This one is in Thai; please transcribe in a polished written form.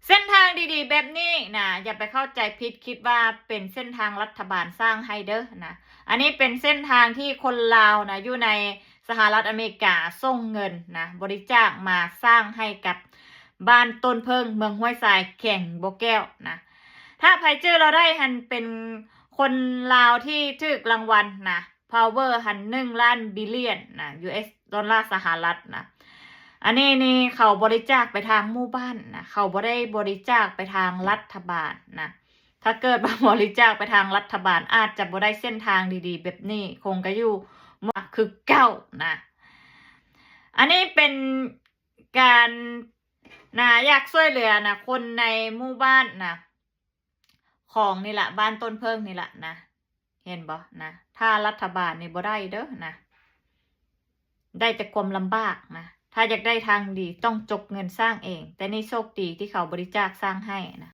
เส้นทางดีๆแบบนี้นะอย่าไปเข้าใจผิดคิดว่าเป็นเส้นทางรัฐบาลสร้างให้เด้อนะอันนี้เป็นเส้นทางที่คนลาวนะอยู่ในสหรัฐอเมริกาส่งเงินนะบริจาคมาสร้างให้กับบ้านต้นเพิงเมืองห้วยทรายแข่งโบแก้วนะถ้าไพเจอเราได้หันเป็นคนลาวที่ถูกรางวัลนะ power หัน1 ล้านบิลเลียนนะ US ดอลลาร์สหรัฐนะอันนี้นี่เขาบริจาคไปทางหมู่บ้านนะเขาบ่ได้บริจาคไปทางรัฐบาลนะถ้าเกิดบริจาคไปทางรัฐบาลอาจจะบ่ได้เส้นทางดีๆแบบนี้คงก็อยู่มาคือเก้านะอันนี้เป็นการนะอยากช่วยเหลือนะคนในหมู่บ้านนะของนี่แหละบ้านต้นเพิงนี่แหละนะเห็นบ่นะถ้ารัฐบาลนี่บ่ได้เด้อนะได้แต่ความลำบากนะถ้าอยากได้ทางดีต้องจกเงินสร้างเองแต่นี่โชคดีที่เขาบริจาคสร้างให้นะ